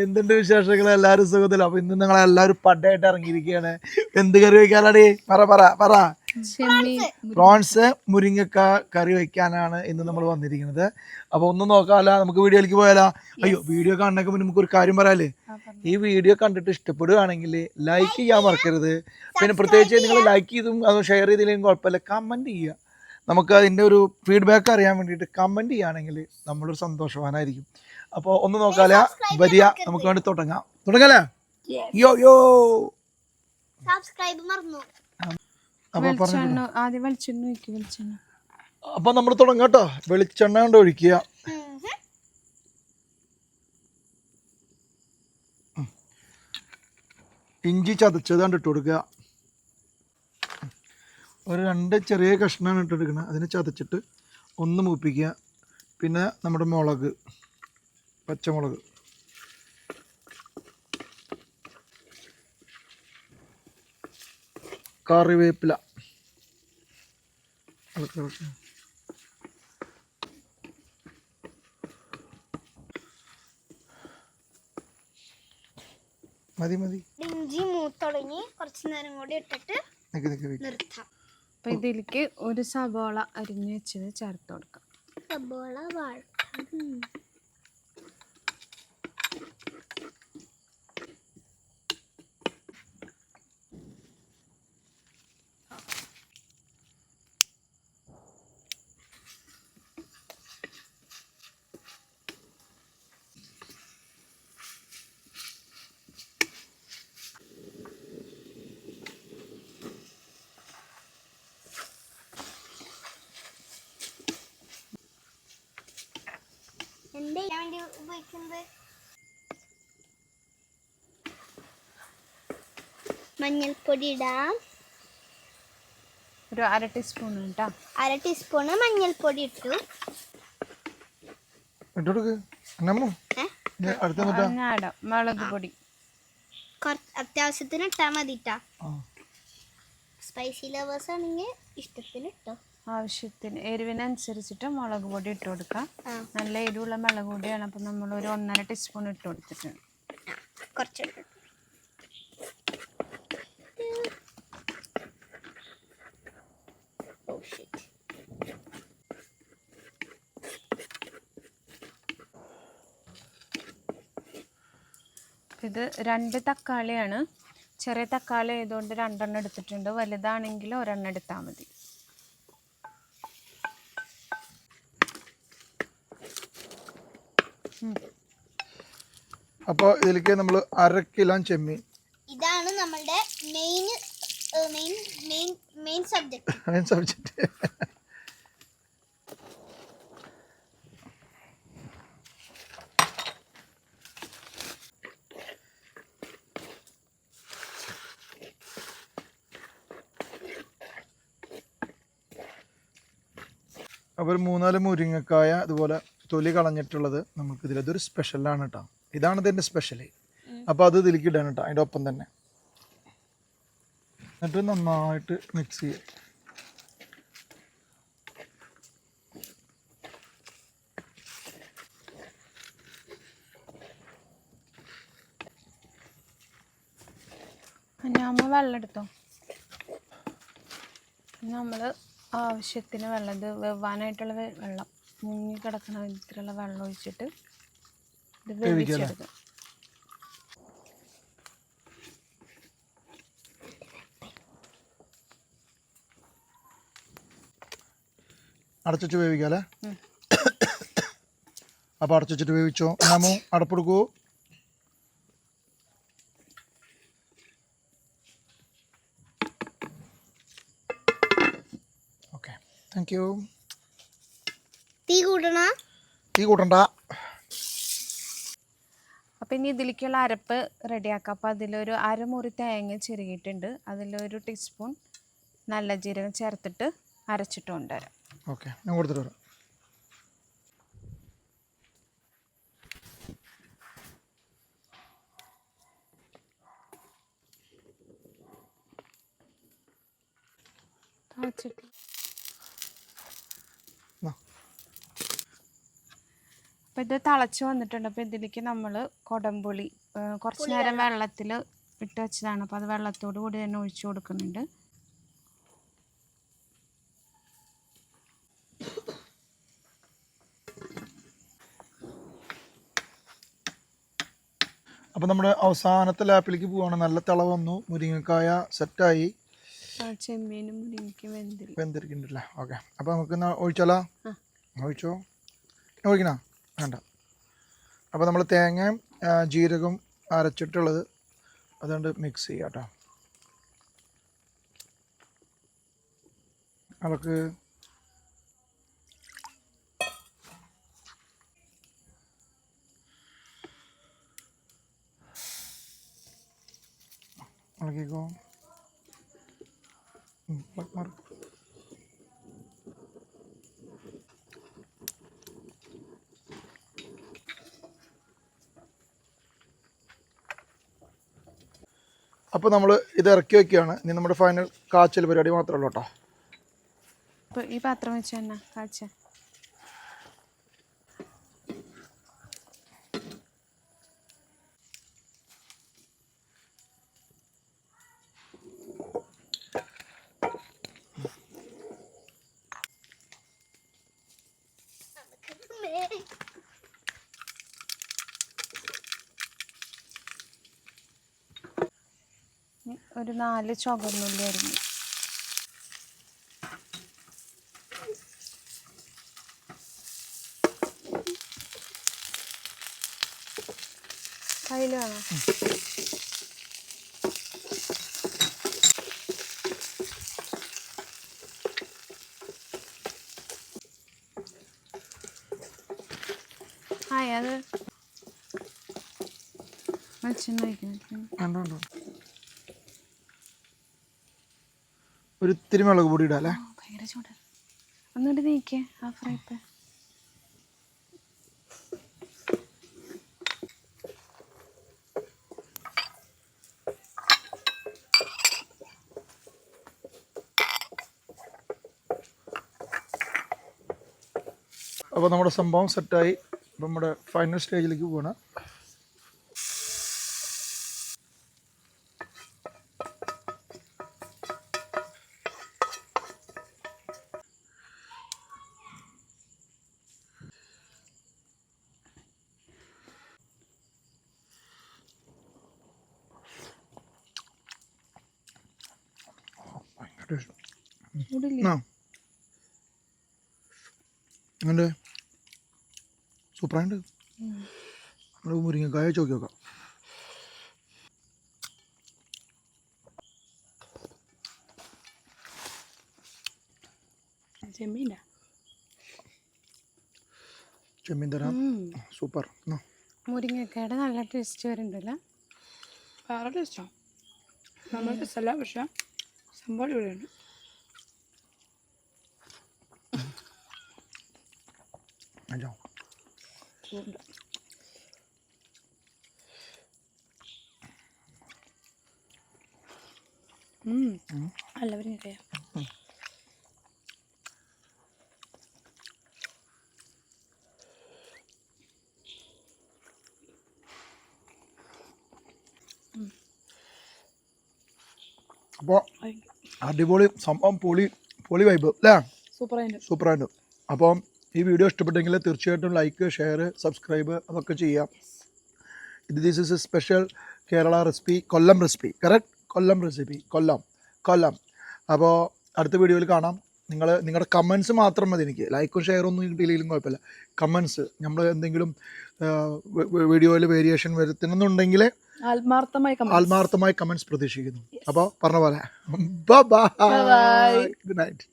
എന്തുണ്ട് വിശേഷങ്ങൾ? എല്ലാരും സുഖത്തില്ല. അപ്പൊ ഇന്ന് നിങ്ങൾ എല്ലാരും പഡയായിട്ട് ഇറങ്ങിയിരിക്കുകയാണ്. എന്ത് കറി വെക്കാനാടി? പറ. പ്രോൺസ് മുരിങ്ങക്ക കറി വെക്കാനാണ് ഇന്ന് നമ്മൾ വന്നിരിക്കുന്നത്. അപ്പൊ ഒന്നും നോക്കാമല്ല, നമുക്ക് വീഡിയോയിലേക്ക് പോയാലോ? അയ്യോ, വീഡിയോ കാണുന്നതിന് മുന്നേ നമുക്ക് ഒരു കാര്യം പറയാല്ലേ. ഈ വീഡിയോ കണ്ടിട്ട് ഇഷ്ടപ്പെടുകയാണെങ്കിൽ ലൈക്ക് ചെയ്യാൻ മറക്കരുത്. പിന്നെ പ്രത്യേകിച്ച് നിങ്ങൾ ലൈക്ക് ചെയ്തും അത് ഷെയർ ചെയ്തില്ലെങ്കിലും കുഴപ്പമില്ല, കമന്റ് ചെയ്യുക. നമുക്ക് അതിൻ്റെ ഒരു ഫീഡ്ബാക്ക് അറിയാൻ വേണ്ടിയിട്ട് കമന്റ് ചെയ്യുകയാണെങ്കിൽ നമ്മളൊരു സന്തോഷവാനായിരിക്കും. അപ്പോൾ ഒന്ന് നോക്കാല, വരിക, നമുക്ക് വേണ്ടി തുടങ്ങാലേ? യോ അപ്പൊ നമ്മൾ തുടങ്ങാട്ടോ. വെളിച്ചെണ്ണ കൊണ്ട് ഒഴിക്കുക. ഇഞ്ചി ചതച്ചത് കണ്ടിട്ട് കൊടുക്കുക. ഒരു 2 ചെറിയ കഷ്ണമാണ് ഇട്ടെടുക്കുന്നത്. അതിനെ ചതച്ചിട്ട് ഒന്ന് മൂപ്പിക്കുക. പിന്നെ നമ്മുടെ മുളക്, പച്ചമുളക്, കറിവേപ്പില, മതി. ഇഞ്ചി മൂത്തുടങ്ങി കുറച്ച് നേരം കൂടി ഇട്ടിട്ട് നിർത്താം. അപ്പൊ ഇതിലേക്ക് ഒരു സബോള അരിഞ്ഞു വെച്ചത് ചേർത്ത് കൊടുക്കാം. സബോള ഉപയോഗിക്കുന്നത് മഞ്ഞൾപ്പൊടി ഇടാം. ഒരു 1/2 ടീസ്പൂൺ കേട്ടോ. 1/2 ടീസ്പൂൺ മഞ്ഞൾപ്പൊടി ഇട്ടു. മുളക് പൊടി അത്യാവശ്യത്തിന് ഇട്ടാ മതിട്ടാ. സ്പൈസി ലവേഴ്സ് ആണെങ്കിൽ ഇഷ്ടത്തിന് ഇട്ടോ. ആവശ്യത്തിന് എരിവിനനുസരിച്ചിട്ട് മുളക് പൊടി ഇട്ട് കൊടുക്കാം. നല്ല എരിവുള്ള മുളക് പൊടിയാണ്. അപ്പം നമ്മൾ ഒരു 1/2 ടീസ്പൂൺ ഇട്ട് കൊടുത്തിട്ടുണ്ട്. കുറച്ചിട്ട് ഇത് 2 തക്കാളിയാണ്. ചെറിയ തക്കാളി ആയതുകൊണ്ട് 2 എണ്ണം എടുത്തിട്ടുണ്ട്. വലുതാണെങ്കിൽ 1 എണ്ണം എടുത്താൽ മതി. അപ്പോൾ ഇതിലേക്ക് നമ്മൾ 1/2 കിലോ ചെമ്മീൻ. ഇതാണ് നമ്മുടെ മെയിൻ സബ്ജക്റ്റ്. അപ്പോൾ 3-4 മുരിങ്ങക്കായ അതുപോലെ തൊലി കളഞ്ഞിട്ടുള്ളത് നമുക്ക് ഇതിൽ. ഇതൊരു സ്പെഷ്യലാണ് കേട്ടോ. ഇതാണ് ഇതിൻ്റെ സ്പെഷ്യൽ. അപ്പോൾ അത് ഇതിലേക്ക് ഇടാണ് കേട്ടോ, അതിൻ്റെ ഒപ്പം തന്നെ. എന്നിട്ട് നന്നായിട്ട് മിക്സ് ചെയ്യുക. വെള്ളം എടുത്തോ. നമ്മൾ ആവശ്യത്തിന് വെള്ളം, ഇത് വെവാനായിട്ടുള്ള വെള്ളം, മുങ്ങി കിടക്കുന്ന വിധത്തിലുള്ള വെള്ളം ഒഴിച്ചിട്ട് ഇത് വേവിച്ചെടുക്കും. അടച്ചു വേവിക്കാല്ലേ? അപ്പോൾ അടച്ചിട്ട് വേവിച്ചോ. നമ്മ അടപ്പെടുക്കൂ. Okay, thank you. തീ കൂട്ടണ്ട. അപ്പം ഇനി ഇതിലേക്കുള്ള അരപ്പ് റെഡിയാക്കാം. അപ്പോൾ അതിലൊരു 1/2 മുറി തേങ്ങ ചിരകിയിട്ടുണ്ട്. അതിലൊരു ടീസ്പൂൺ നല്ല ജീരകം ചേർത്തിട്ട് അരച്ചിട്ട് കൊണ്ടുവരാം. ഓക്കെ, ഞാൻ കൊടുത്തിട്ട് വരാം. അപ്പോൾ ഇത് തിളച്ച് വന്നിട്ടുണ്ട്. അപ്പോൾ ഇതിലേക്ക് നമ്മൾ കൊടംപുളി കുറച്ച് നേരം വെള്ളത്തിൽ ഇട്ട് വെച്ചതാണ്. അപ്പോൾ അത് വെള്ളത്തോട് കൂടി തന്നെ ഒഴിച്ചു കൊടുക്കുന്നുണ്ട്. അപ്പോൾ നമ്മുടെ അവസാനത്തെ ലാപ്പിലേക്ക് പോവാണ്. നല്ല തിള വന്നു, മുരിങ്ങക്കായ സെറ്റായി, ചെമ്മീനും മുരിങ്ങയ്ക്കും വെന്തിരിക്കുന്നുണ്ടല്ലേ. ഓക്കെ, അപ്പോൾ നമുക്ക് ഒഴിച്ചാലോ? ഒഴിച്ചോ, ഒഴിക്കണോ? വേണ്ട. അപ്പോൾ നമ്മൾ തേങ്ങയും ജീരകം അരച്ചിട്ടുള്ളത് അതുകൊണ്ട് മിക്സ് ചെയ്യാം കേട്ടോ. അവർക്ക് ഇളക്കിക്കോ. മാറി. അപ്പോൾ നമ്മൾ ഇത് ഇറക്കി വയ്ക്കുകയാണ്. ഇനി നമ്മുടെ ഫൈനൽ കാച്ചൽ പരിപാടി മാത്രമേ ഉള്ളൂ കേട്ടോ. അപ്പോൾ ഈ പാത്രം വെച്ച് തന്നെ കാച്ച. ഒരു 4 ചുവന്നുള്ളി അരിഞ്ഞു. കയ്യിൽ വേണം. അത് ഒരു ഇത്തിരി മുളക് പൊടി ഇടാം അല്ലേ? ഭയങ്കര ചൂട്. ഒന്നുകൂടി നീക്കിയേ ആ ഫ്രൈ പാൻ. അപ്പോൾ നമ്മുടെ സംഭവം സെറ്റായി. അപ്പം നമ്മുടെ ഫൈനൽ സ്റ്റേജിലേക്ക് പോകണം. അങ്ങനെ സൂപ്പറായിട്ട് നമ്മൾ മുരിങ്ങക്കായ ചോക്കി നോക്കാം. ചെമ്മീൻ തരാം. സൂപ്പർ. മുരിങ്ങക്കായുടെ നല്ല ടേസ്റ്റ് വരുന്നുണ്ടല്ലോ. വേറെ ടേസ്റ്റാണ്. നമ്മൾ ടേസ്റ്റല്ല, പക്ഷെ സംഭവം ഇവിടെയുണ്ട്. എല്ലാവരും കഴിയാം. അപ്പോൾ അടിപൊളി സംഭവം, പൊളി വൈബ് അല്ലേ? സൂപ്പറായിട്ട്. അപ്പം ഈ വീഡിയോ ഇഷ്ടപ്പെട്ടെങ്കിൽ തീർച്ചയായിട്ടും ലൈക്ക്, ഷെയർ, സബ്സ്ക്രൈബ് അതൊക്കെ ചെയ്യാം. This is a special Kerala recipe, Kollam recipe. Correct, Kollam recipe, Kollam. അപ്പോൾ അടുത്ത വീഡിയോയിൽ കാണാം. നിങ്ങളുടെ കമൻസ് മാത്രം മതി. എനിക്ക് ലൈക്കും ഷെയറും ഒന്നും ഇല്ലെങ്കിലും കുഴപ്പമില്ല. കമൻസ്, നമ്മൾ എന്തെങ്കിലും വീഡിയോയിൽ വേരിയേഷൻ വരുത്തുന്നുണ്ടെങ്കിൽ ആത്മാർത്ഥമായി കമൻസ് പ്രതീക്ഷിക്കുന്നു. അപ്പോൾ പറഞ്ഞ പോലെ ബൈ, ഗുഡ് നൈറ്റ്.